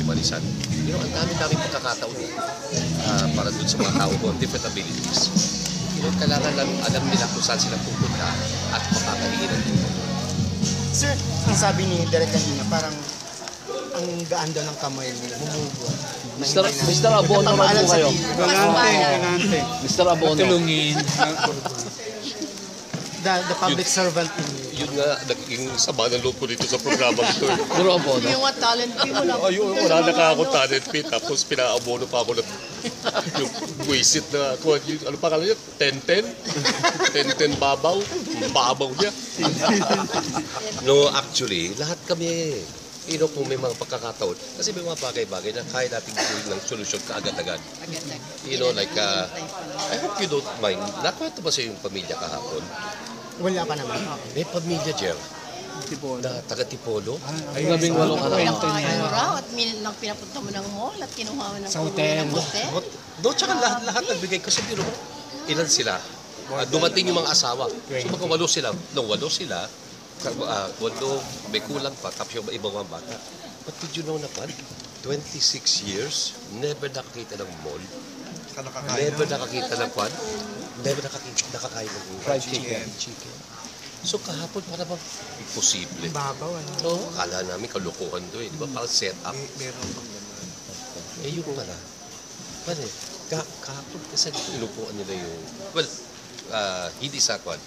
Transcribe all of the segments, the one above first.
si Marisan. Ang dami-dami pagkakataon para dun sa mga tao ko, different abilities. Kailangan lang alam nila kung saan sila pupunta at makakahingi ng tulong. Sir, ang sabi ni Derek kanina, parang ang gaan daw ng kamay mo, bumubuhat. Mr. Abono naman po kayo. Galante. Mr. Abono. Tulungin. The public servant in you. Yun nga, naging sama ng loob ko dito sa programa ko. Puro Abono. Yung mga talent fee mo lang. Ayun, wala na ka ako talent fee. Tapos pinaabono pa ako ng yung buwisit na, ano pa kala niya? 10-10? 10-10 babaw? Babaw niya. No, actually, lahat kami, kung may mga pagkakataon. Kasi may mga bagay-bagay na kaya natin gawin ng solusyon kaagad-agad. Like, I hope you don't mind. Nakwento ba sa yung pamilya kahapon? Wala pa naman. May pamilya, Jer. Na taga-Tipolo. Ay, 18 ka na. Ano raw, at pinapunta mo ng mall at kinuha mo ng hotel. No, tsaka lahat nagbigay. Kasi biro mo, ilan sila? Dumating yung mga asawa. So mga walo sila. No, walo sila. Walo, may kulang pa. Tapos yung ibang mga bata. But did you know na pa? 26 years, never nakakita ng mall. Never nakakita ng kwan. Never nakakain ng Fried chicken. So kahapon para bang imposible. Babaw, ano? Oo, kala namin kalukuhan doon. Di ba? Parang set up. Meron pang naman. Yung pala. Pare, kahapon kasi inupuan nila yung... Well, hindi sa kwan.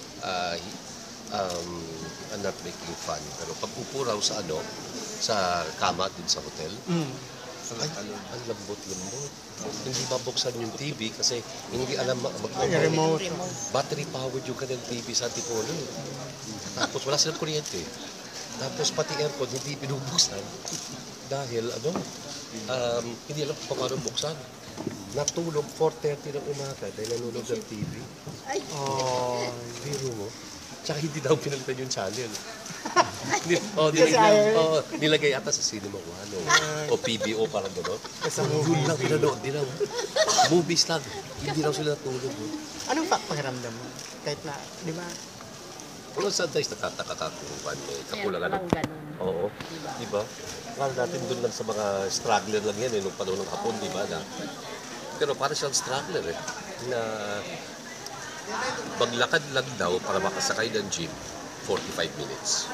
I'm not making fun. Pero pag upo raw sa sa kama din sa hotel, ay, ang lambot-lambot. Hindi mabuksan yung TV kasi hindi alam Remote. battery powered yung kanyang TV sa Antipolo. Tapos wala silang kuryente. Tapos pati aircon hindi binubuksan dahil hindi alam kung paano buksan. Natulog 4:30 ng umaga dahil nanonood ng TV. Biro mo. Tsaka hindi daw pinalitan yung channel. Nilagay ata sa Cinema 1 o PBO parang gano'n. Yun lang pinanood nila. Movies lang. Hindi lang sila natulog. Anong pakiramdam mo? Kahit na, di ba? Pero sometimes natataka ka kung kakulangan ng... Oo. Di ba? Kala natin doon lang sa mga struggler lang yan nung panahon ng hapon, di ba? Pero parang siyang struggler na maglakad lang daw para makasakay ng jeep 45 minutes.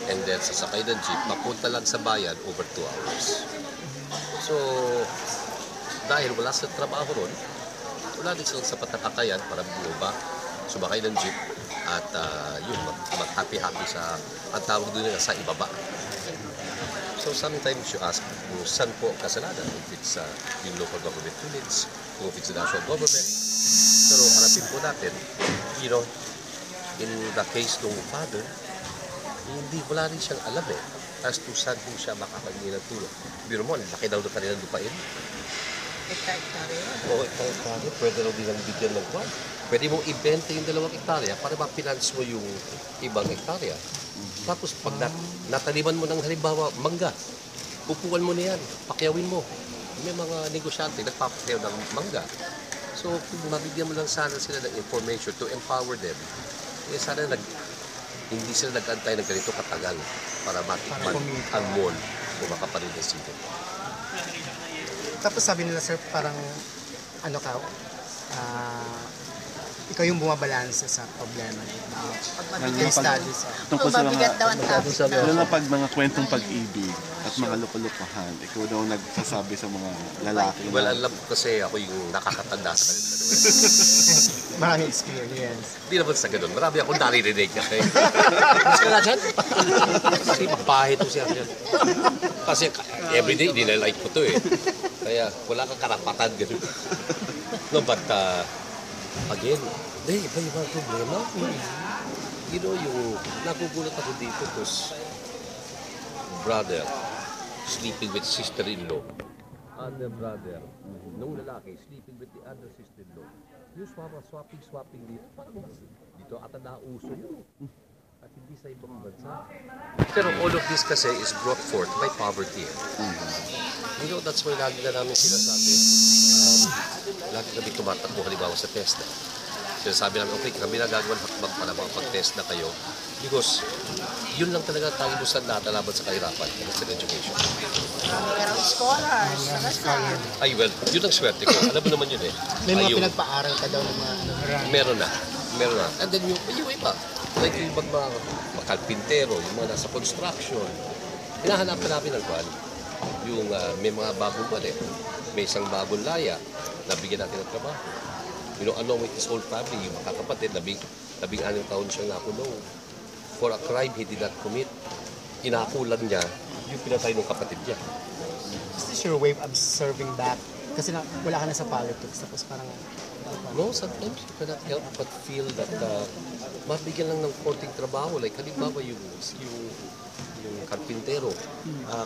And then sasakay ng jeep, papunta lang sa bayan over 2 hours. So, dahil wala sa trabaho ron, wala din silang sapat na kakayan para bumaba, sumakay ng jeep at mag-happy-happy sa, ang tawag doon nila sa ibaba. So sometimes you ask kung saan po kasalanan, if it's yung local government units, kung it's the national government. Pero harapin po natin, in the case ng father, wala rin siyang alam as to saan po siya makakahingi ng tulong. Biro mo, laki daw na kanilang lupain. Hektarya. Oo, hektarya. Pwede daw din ang bigyan ng kwan. Pwede mong ibenta yung 2 hektarya para ma-finance mo yung ibang hektarya. Tapos pag nataniman mo ng halimbawa, mangga, pupuan mo na yan, pakyawin mo. May mga negosyante nagpapakyaw ng mangga. So, kung mabigyan mo lang sana sila ng information to empower them, sana hindi sila nag-antay ng ganito katagal para matikman ang mall o makaparinesido. Tapos sabi nila, sir, parang ikaw yung bumabalanse sa problema ng studies. Tungkol sa mabigat daw ang topic. pag mga kwentong pag-ibig at mga lupa-lupahan, ikaw daw nagsasabi sa mga lalaki. Well, alam ko kasi ako yung nakakatanda sa kanila. Maraming experience. Hindi naman sa ganun. Marami akong naririnig niya. Mas ka na dyan? Kasi mapahit ko siya dyan. Kasi everyday, nilalike ko to Kaya wala kang karapatan ganun. No, but again, iba yung mga problema. Yung nagugulat ako dito because brother sleeping with sister-in-law. Other brother, nung lalaki, sleeping with the other sister-in-law. Yung swapping dito. Parang dito ata nauso yun. At hindi sa ibang bansa. Pero all of this kasi is brought forth by poverty. That's why lagi na namin sinasabi. Lagi kami tumatakbo halimbawa sa test. Sinasabi namin, okay, kami na gagawin hakbang para makapag-test na kayo. Because yun lang talaga tanging lusan lahat na laban sa kahirapan, Western education. Marami ka raw scholars. Nag-start. Ay, well, yun ang swerte ko. Alam mo naman yun eh. May mga Ayun. pinagpaaral ka daw ng mga ano. Meron na. And then yung iba, like yung mga kalpintero, yung mga nasa construction, hinahanapan namin ng kwan. Yung may mga bagong kwan eh. May isang bagong laya, nabigyan natin ng trabaho. You know, along with his whole family, yung makakapatid, 16 taon siyang nakulong. For a crime he did not commit. Inakulan niya yung pinatay ng kapatid niya. Is this your way of observing back? Kasi wala ka na sa politics. Tapos parang... No, sometimes you cannot help but feel that mabigyan lang ng konting trabaho. Like, halimbawa yung karpintero,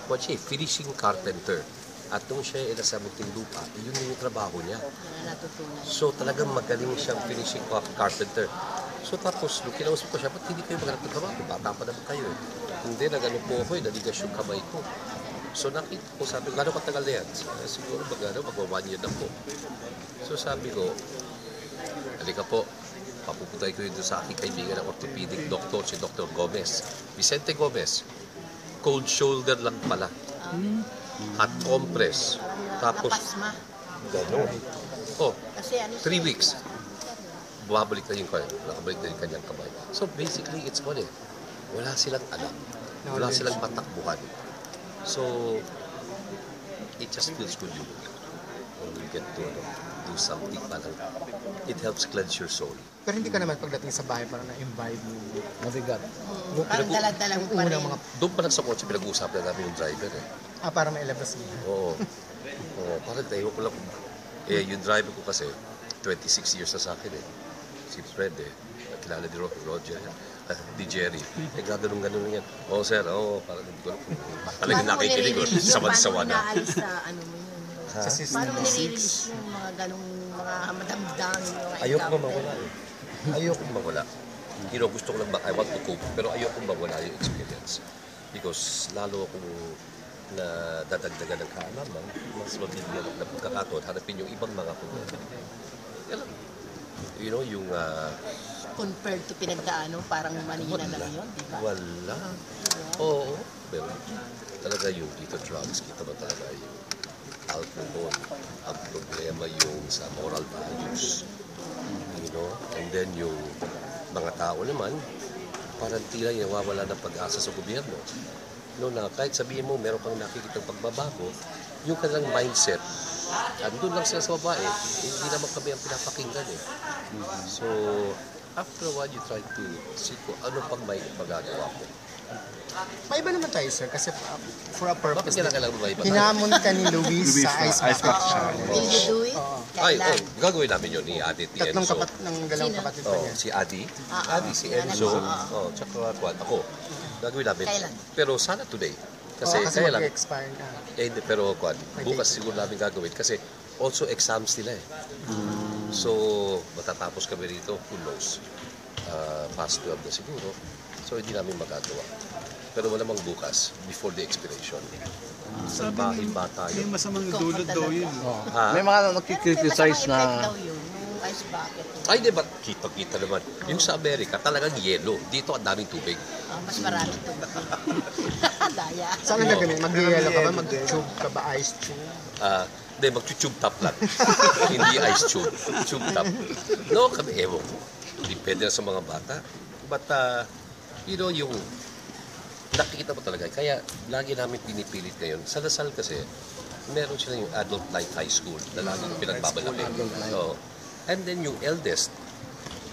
what siya, finishing carpenter. At nung siya ay nasa Muntinlupa, yun yung trabaho niya. Natutunan. So talagang magaling siyang finishing carpenter. So tapos, nung kinausap ko siya, ba't hindi kayo maghanap ng trabaho? Bata pa naman kayo eh. Hindi, nag-ano po ako eh, naligas yung kamay ko. So nakita ko, sabi ko, gano'ng katagal na yan? Siguro mag-1 year na po. So sabi ko, halika po, papupuntay ko yun doon sa aking kaibigan ng orthopedic doctor, si Dr. Gomez. Vicente Gomez. Cold shoulder lang pala. Hot compress. Tapos, Kapasma. gano'n. Oh, Kasi ano 3 weeks. Bumabalik na yung kanya. Nakabalik na yung kanyang kamay. So basically, it's one eh. Wala silang alam. Wala silang matakbuhan. So, it just feels good when you get to do something parang it helps cleanse your soul. Pero hindi ka naman pagdating sa bahay parang na-imbibe mo. Mabigat. Parang dalag-dalag pa rin. Unang mga... Doon pa lang sa kotse, pinag-uusapan na namin yung driver eh. Para may ilabas mo. Oo. Oo, parang tayo ko lang. Eh, yung driver ko kasi, 26 years na sa akin eh. Si Fred eh. Kilala ni Roger. Di Jerry. Eh, gaganong-ganon lang yan. Oo, sir. Oo, parang hindi ko lang kung talagang nakikinig. Sawan-sawa Paano mo na. inaalis na ano mo yun? Sa system. Paano mo nire-release yung mga ganong mga madamdam? Ayoko mawala eh. Ayoko mawala. You know, gusto ko lang I want to cope, pero ayoko mawala yung experience. Because lalo akong na dadagdagan ng kaalaman, mas mabibigyan ng pagkakataon, hanapin yung ibang mga problema. Yan lang. You know, yung... Compared to pinagdaanon, parang Manila lang yun, di ba? Wala. Oo. Pero talaga yung dito drugs, kita ba talaga yung alcohol. Ang problema yung sa moral values. You know? And then yung mga tao naman, parang tila yung nawawala ng pag-asa sa gobyerno. No, na kahit sabihin mo, meron kang nakikita pagbabago, yung kanilang mindset, andun lang sila sa babae, hindi naman kami ang pinapakinggan eh. So, after a while, you try to see kung ano pang may magagawa mo. May iba naman tayo, sir, kasi for a Bakit purpose. kailangan mo ba iba? Hinamon ka ni Luis sa Ice Bucket Challenge. Will you do it? Ay, Kailan? gagawin namin yun ni Adi at ni Tatlong Enzo. ng dalawang Sino? kapatid pa Oh, niya. si Adi, si Anak Enzo, mo, tsaka Juan, ako. Gagawin namin. Kailan? Pero sana today. Kasi kaya lang, mag-expire na. hindi, pero Juan, bukas siguro namin gagawin. Kasi also exams nila eh. So, matatapos kami rito, who knows. Past 12 na siguro. So, hindi namin magagawa. Pero malamang bukas, before the expiration. Salbahin bata May yun. masamang dulot daw yun. Ha? May mga May nagkikriticize masamang effect na daw yun, yung ice bucket. Ay, di ba? Kita-kita naman. Yung sa Amerika, talagang yelo. Dito, ang daming tubig. Mas marami ito. Daya. Saan ang gagawin? Mag-yellow ka ba? Mag-tube ka ba? Ice tube? Hindi, mag-tube top lang. Hindi ice tube. Tube top. No, kami, ewan ko. Depende na sa mga bata. But, you know, yung nakikita mo talaga. Kaya, lagi namin pinipilit ngayon. Sa Lasal kasi, meron sila yung Adult Life High School na laging pinagbabalakan. So, and then yung eldest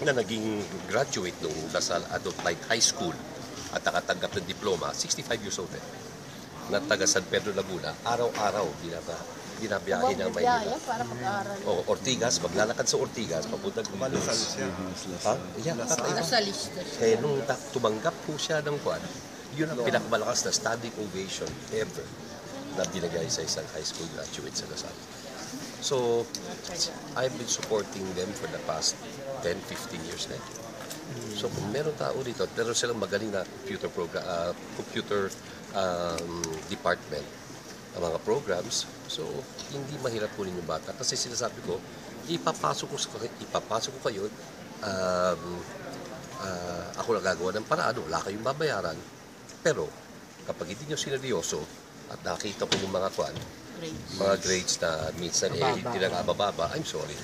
na naging graduate ng Lasal Adult Life High School at nakatanggap ng diploma, 65 years old eh. Na taga San Pedro, Laguna, araw-araw binabiyahe ng Maynila. Para mag-aaral. O, Ortigas, maglalakad sa Ortigas, papunta ng Malusal. Ha? Yeah, Nasa lista. kaya nung tumanggap po siya ng kwan, yun ang pinakamalakas na standing ovation ever na binigay sa isang high school graduate sa Lasal. So, I've been supporting them for the past 10-15 years na. So, kung meron tao dito, meron silang magaling na computer department, ang mga programs. So, hindi mahirap kunin yung bata. Kasi sinasabi ko, ipapasok ko kayo ako na gagawa ng paraan, wala kayong babayaran. Pero kapag hindi nyo sineryoso at nakita ko yung mga mga grades na minsan hindi na mababa, I'm sorry.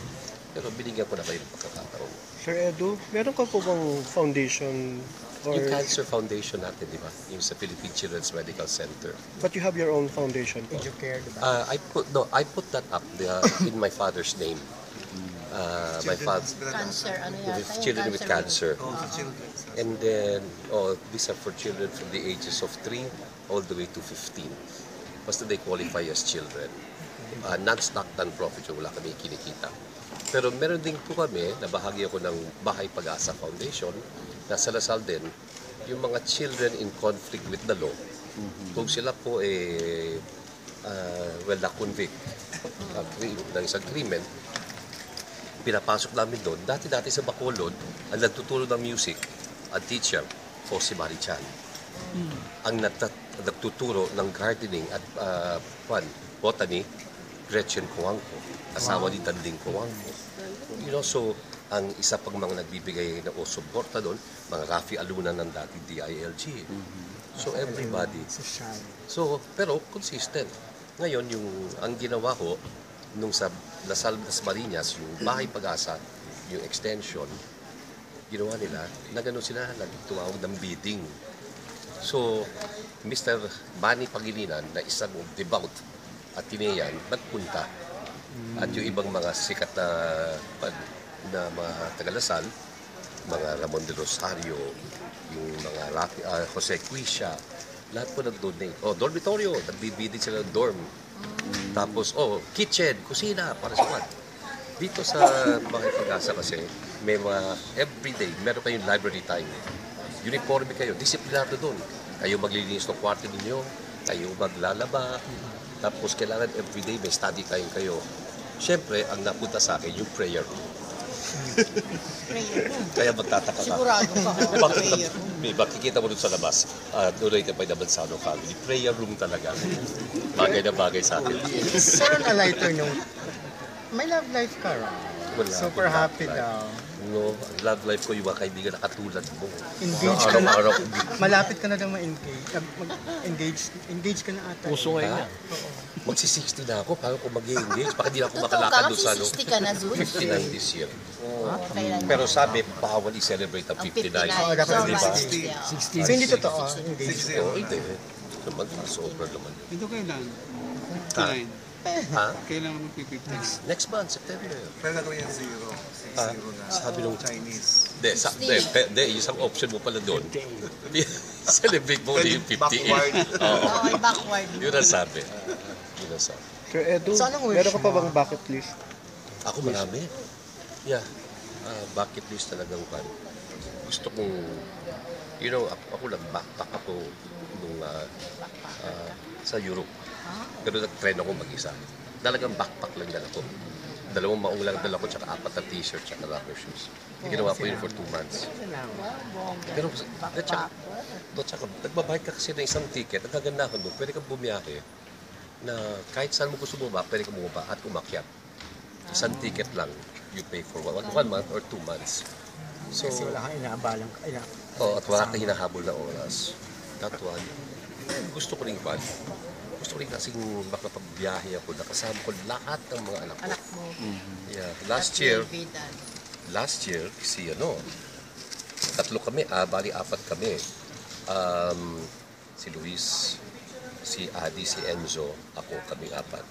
Pero binigyan ko na kayo ng pagkakataon. Sir Edu, meron ka po bang foundation or... Yung Cancer Foundation natin, di ba? Yung sa Philippine Children's Medical Center. But you have your own foundation po? Educare, diba? I put that up in my father's name. My father, Cancer, ano yata? yung children with cancer. children. And then, these are for children from the ages of 3 all the way to 15. Basta they qualify as children. Non-stock, non-profit, so wala kami kinikita. Pero meron din po kami, na bahagi ako ng Bahay Pag-asa Foundation, na sa Lasal din, yung mga children in conflict with the law, kung sila po na-convict ng isang krimen, pinapasok namin doon. Dati sa Bacolod, ang nagtuturo ng music, ang teacher, po si Mari Chan. Ang nagtuturo ng gardening at botany, Gretchen Coangco, asawa ni Tanding Coangco. So, ang isa pang mga nagbibigay na suporta doon, mga Rafi Aluna ng dating DILG. So, everybody. So, pero consistent. Ngayon, ang ginawa ko, nung sa Lasal Marinas, yung Bahay Pag-asa, yung extension, ginawa nila, na gano'n sila nagtuwag ng bidding. So, Mr. Manny Pangilinan, na isang devout at tinayan, nagpunta. At yung ibang mga sikat na mga taga-Lasal, mga Ramon de Rosario, yung mga Jose Quisha, lahat po nag-donate. Dormitorio, nagbibidin sila ng dorm. Tapos, kitchen, kusina, para sa kwan. Dito sa Bahay Pag-asa kasi, may mga everyday, meron kayong library time. Uniforme kayo, disiplinado doon. Kayo maglilinis ng kwarto ninyo, kayo maglalaba, tapos kailangan everyday may study time kayo. Siyempre, ang napunta sa akin, yung prayer room. Prayer room. Kaya magtataka ka. Sigurado ka. Prayer room. Makikita mo doon sa labas, donated by the Manzano family. Prayer room talaga. Bagay na bagay sa akin. Sir, on a lighter note, may love life ka, right? Wala Super akong happy love life. daw. No, love life ko yung mga kaibigan na katulad mo. Engaged ka na. Araw-araw. Malapit ka na daw ma-engage. Engage ka na ata. Puso ngayon niya. Magsi-60 na ako, paano ko mag-engage? Baka di na ako Totoo makalakad ka, doon sa 60 ka na, Zul. 59 this year. Kailan Pero na? sabi, bawal i-celebrate ang Ang 59. 59. Oo, dapat So, di ba? 60. So, hindi totoo. Engage. Oo, hindi. Naman, sober naman. Ito kailan? Ha? Ha? Kailan magpipiptex? Next month, September. Pero gagawin yung zero. Zero na. Sabi nung Chinese. Hindi, isang option mo pala doon. Celebrate mo ulit yung 58. Backward. Oo, Okay, backward. yun ang sabi. Yun ang sabi. Sir Edu, So, anong wish meron ka pa mo? bang bucket list? Ako marami. Yeah. Bucket list talagang pan. Gusto kong, ako lang backpack ako nung sa Europe. Pero nag-trend ako mag-isa. Talagang backpack lang dala ko. 2 maong lang dala ko, tsaka 4 na t-shirt, tsaka rubber shoes. Ginawa ko yun for 2 months. Pero, tsaka, nagbabayad ka kasi ng isang ticket, ang kagandahan doon, pwede kang bumiyahe na kahit saan mo gusto bumaba, pwede kang bumaba at umakyat. Isang ticket lang, you pay for 1 month or 2 months. So, Kasi wala kang inaabalang. at wala kang hinahabol na oras. That one, gusto ko rin ipan. Gusto ko rin kasing makapagbiyahe ako, nakasama ko lahat ng mga anak ko. Anak mo. Yeah. Last year, David, si 3 kami, 4 kami. Si Luis, si Adi, si Enzo, ako, kami 4.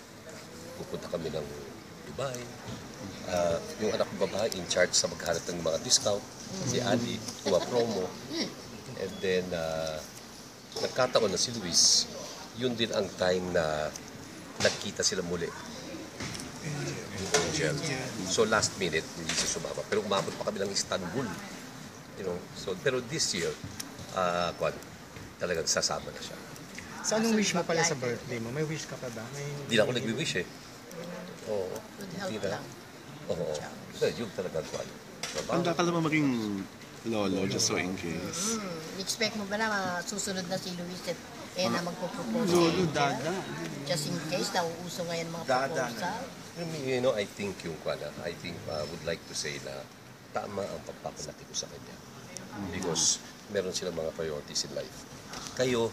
Pupunta kami ng Dubai. Yung anak ko babae, in charge sa maghanap ng mga discount. Si Adi, kuha promo. And then, nagkataon na si Luis, yun din ang time na nagkita sila muli. Angel. So last minute, hindi siya sumama. Pero umabot pa kami ng Istanbul. So, pero this year, talagang sasama na siya. So, anong wish mo pala sa birthday mo? May wish ka pa ba? Hindi na ako nagwi-wish eh. Oo. good Hindi health na. lang. Oo. Yung talagang kwan. Handa ka naman maging lolo, just so in case. Expect mo ba na susunod na si Luis at na magpo-propose? Lolo, dada. Just in case, nauuso ngayon mga Dada proposal. I think yung kwan, I think would like to say na tama ang pagpapalaki ko sa kanya. Because meron silang mga priorities in life. Kayo,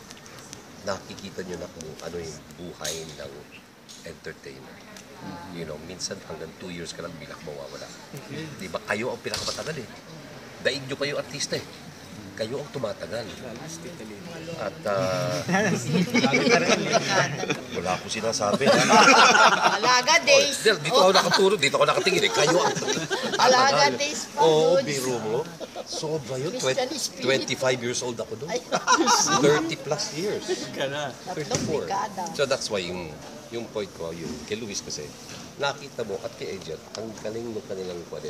nakikita nyo na kung ano yung buhay ng entertainer. You know, minsan hanggang 2 years ka lang bilang mawawala. Di ba? Kayo ang pinakamatagal eh. Daig nyo pa yung artista eh. Kayo ang tumatagal. At wala akong sinasabi. Alaga days. Dito ako nakaturo, dito ako nakatingin eh. Kayo ang Alaga tatagal. days pa, Oo, dudes. biro mo. Sobra yun. Christian spirit. 25 years old ako doon. Ay, 30 plus years. tatlong dekada. So that's why yung point ko, yung kay Luis kasi, nakita mo at kay Angel, ang galing mo kanilang pwede.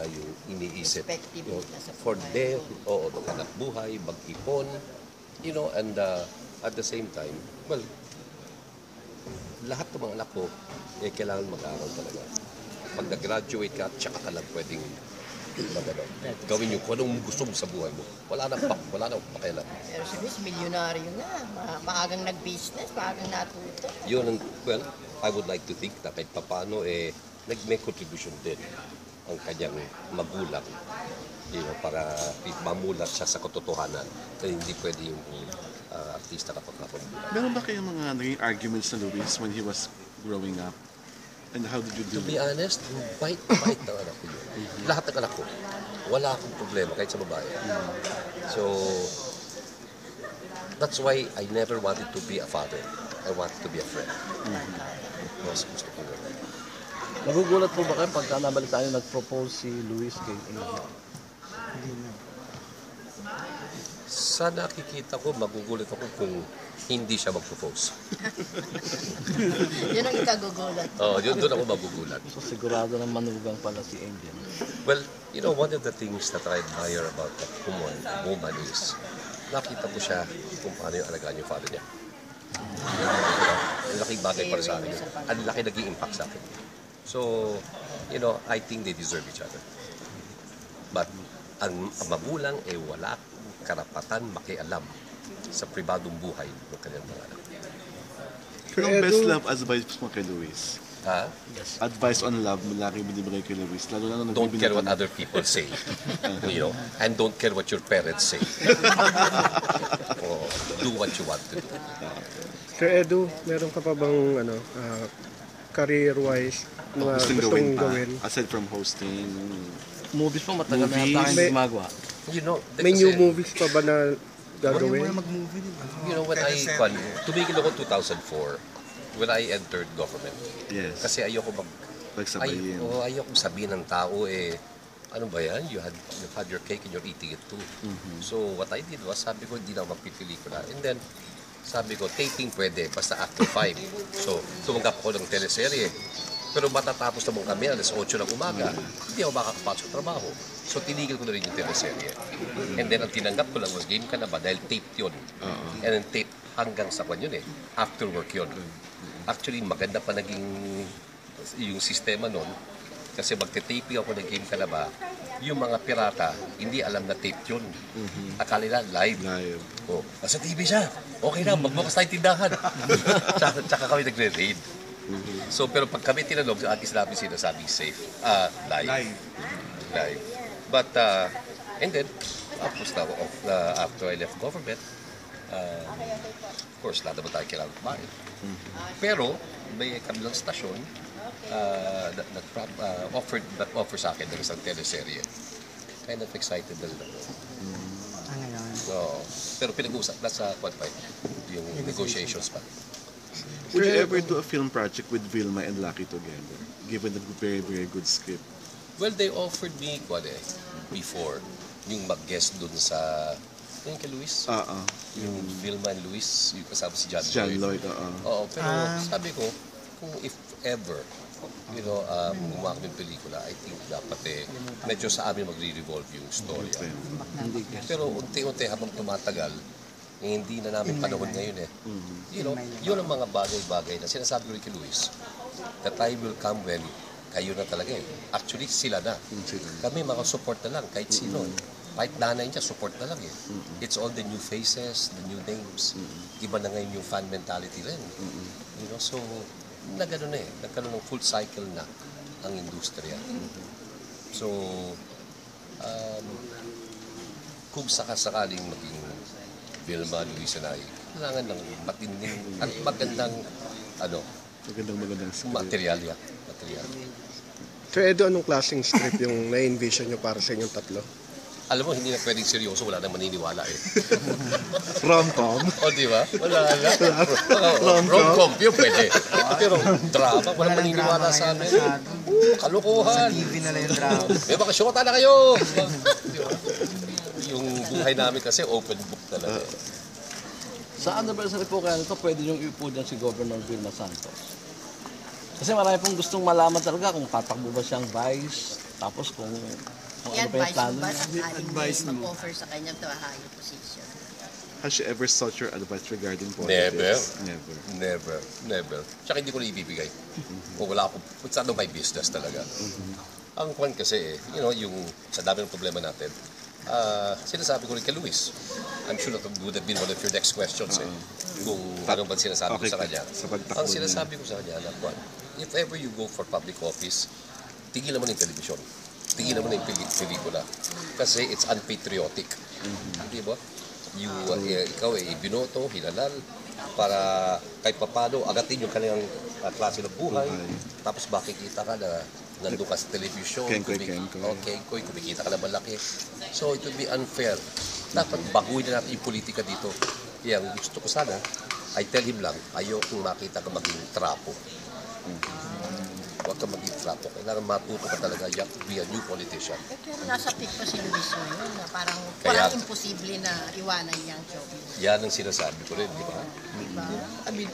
Yung iniisip. Perspective You know, nila sa for buhay. them, oo, maghanap buhay, mag-ipon, you know, and at the same time, well, lahat ng mga anak ko, kailangan mag-aaral talaga. Pag nag-graduate ka, tsaka ka lang pwedeng gawin yung kung anong gusto mo sa buhay mo. Wala nang pakialam. Pero si Luis, milyonaryo na. Maagang nag-business, maagang natuto. Yun ang, well, I would like to think na kahit papano, nag-make contribution din ang kanyang magulang, you know, para mamulat siya sa katotohanan na hindi pwede yung artista kapag magulang. Meron ba kayong mga naging arguments na Luis when he was growing up? And how did you To do be it? honest, bait ng anak ko yun. Lahat ng anak ko, wala akong problema kahit sa babae. So, that's why I never wanted to be a father. I wanted to be a friend. Mas gusto ko yun. Nagugulat po ba kayo pagka nabalitaan yung nag-propose si Luis kay Angel? Sa nakikita ko, magugulat ako kung hindi siya mag-propose. Yun ang ikagugulat. Doon ako magugulat. So sigurado na manugang pala si Angel. Well, you know, one of the things that I admire about that woman is nakita ko siya kung paano yung alagaan yung father niya. Ang laking bagay para sa akin. Ang laki naging impact sa akin. So, you know, I think they deserve each other. But, ang magulang wala karapatan makialam sa pribadong buhay ng kanyang mga anak. Yung best love advice mo kay Luis? Ha? Advice on love mo lagi binibigay kay Luis? Lalo na nung Don't care what nagbibigay other people say. You know, and don't care what your parents say. Do what you want to do. Sir Edu, meron ka pa bang career-wise mga Gustong gustong pa, gawin? aside from hosting, Movies po matagal na Movies? yata kayo May- gumagawa. You know, May kasi- new movies pa ba na gagawin? mag-movie din. You know, when tumigil ako 2004 when I entered government. yes, Kasi ayoko pagsabayin. ayoko sabihin ng tao ano ba yan? You had your cake and you're eating it too. So what I did was, sabi ko, hindi na ako magpipelikula. And then, sabi ko, taping pwede, basta after 5. So, tumanggap ako ng teleserye. Pero matatapos naman kami, alas 8 ng umaga, hindi ako makakapasok sa trabaho. So, tinigil ko na rin yung teleserye. And then, ang tinanggap ko lang was, game ka na ba? Dahil tape yun. And then tape hanggang sa kwan yun after work yun. Actually, maganda pa naging yung sistema nun. Kasi magte-taping ako ng game ka na ba, yung mga pirata, hindi alam na tape yun. Akala nila live. Live. Oh, nasa TV siya. Okay na, magbukas tayo tindahan. tsaka kami nagre-raid. So, pero pag kami tinanong, sa akin sinabi sinasabing safe. Live. Live. But, and then, after I left government, of course, lahat naman tayo kailangan kumain. Pero, may kabilang stasyon offer sa akin ng isang teleserye. Kind of excited na rin ako. So, pero pinag-uusap na sa yung negotiations pa. Would you ever do a film project with Vilma and Lucky together? Given the very, very good script. Well, they offered me before yung mag-guest dun sa yung kay Luis. Yung Vilma and Luis, yung kasama si John Lloyd. Oo, pero sabi ko, kung if ever, you know, gumawa kami ng pelikula, I think dapat medyo sa amin magre-revolve yung story. Pero unti-unti habang tumatagal, hindi na namin panahon ngayon You know, yun ang mga bagay-bagay na sinasabi ko rin kay Luis. The time will come when kayo na talaga Actually, sila na. Kami mga support na lang, kahit sino. Kahit nanay niya, support na lang It's all the new faces, the new names. Iba na ngayon yung fan mentality rin. You know, so, nagkaroon ng full cycle na ang industriya. So, kung sakasakaling maging Vilma, Luis Anay, kailangan ng matinding at magandang Magandang script. material. Sir Edo, anong klaseng script yung na-envision nyo para sa inyong tatlo? Alam mo, hindi na pwedeng seryoso, wala nang maniniwala eh. Rom-com. O, di ba? Wala na. Rom-com, yun pwede. Pero drama, wala maniniwala sa amin. Kalukuhan. TV na lang yung drama. May mga syota na kayo. Di ba? Yung buhay namin kasi open book talaga. Sa anniversary po kaya nito, pwede niyong iupo dyan si Governor Vilma Santos. Kasi marami pong gustong malaman talaga kung tatakbo ba siyang vice, tapos kung ano pa yung I-advise plano mo ba niya. sakaling may mag-offer sa kanya to a higher position? Has she ever sought your advice regarding Never. politics? Never. Tsaka hindi ko na ibibigay. O wala ako, it's not my business talaga. Ang kwan kasi, yung sa dami ng problema natin, sinasabi ko rin kay Luis. I'm sure that would have been one of your next questions kung ano ba sinasabi ko sa kanya. Sa pagtakbo Ang sinasabi ko sa kanya, if ever you go for public office, tigilan mo na yung television. Tigilan mo na yung pelikula. Kasi it's unpatriotic. Di ba? Ikaw binoto, hinalal, para kahit papano, agatin yung kanilang klase ng buhay. Tapos makikita ka na nandun ka sa television. Kenkoy, kumikita ka na malaki. So it would be unfair. Dapat baguhin na natin yung politika dito. Kaya ang gusto ko sana, I tell him lang, ayokong makita ka maging trapo. Huwag ka maging trapo. Kailangan matuto ka talaga, you have to be a new politician. Pero nasa peak pa si Luis ngayon na parang imposible na iwanan niya ang showbiz. Yan ang sinasabi ko rin, di ba? Diba? I mean,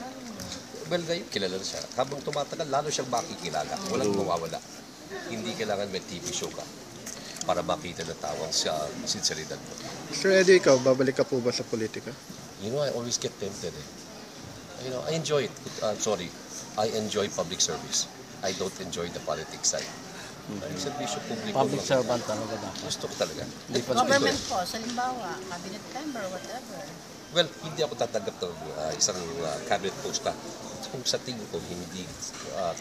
well, ngayon, kilala na siya. Habang tumatagal, lalo siyang makikilala. Walang mawawala. Hindi kailangan may TV show ka para makita ng tawang sa sinseridad mo. Sir Edo, ikaw, babalik ka po ba sa politika? I always get tempted eh. I enjoy it. I enjoy public service. I don't enjoy the politics side. Servisyo publiko. Public servant talaga dapat. Gusto ko talaga. Government po, halimbawa, cabinet member, whatever. Well, hindi ako tatanggap ng isang cabinet post na kung sa tingin ko hindi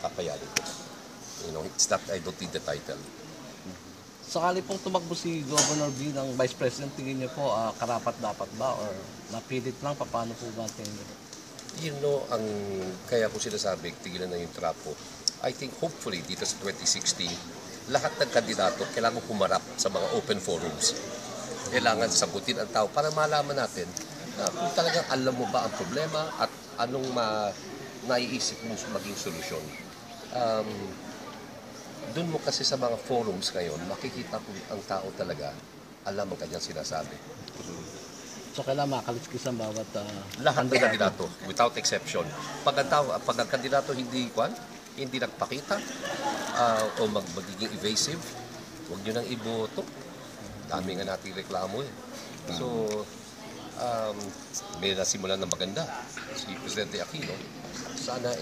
kakayanin ko. It's not, I don't need the title. Sakali pong tumakbo si Governor bilang Vice President, tingin niyo po karapat-dapat ba or napilit lang, paano po ba tingin niyo? Ang kaya ko sinasabi, tigilan na yung trapo. I think hopefully dito sa 2016, lahat ng kandidato kailangan humarap sa mga open forums. Kailangan sagutin ang tao para malaman natin kung talagang alam mo ba ang problema at anong naiisip mo maging solusyon. Doon mo kasi sa mga forums ngayon, makikita kung ang tao talaga alam ang kanyang sinasabi. So kailangan makaliskis ang bawat Lahat ng kandidato, without exception. Pag ang kandidato hindi nagpakita o magiging evasive, huwag nyo nang iboto. Dami nga nating reklamo eh. So, may nasimulan na maganda si Presidente Aquino. Sana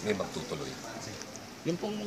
may magtutuloy. Yung pong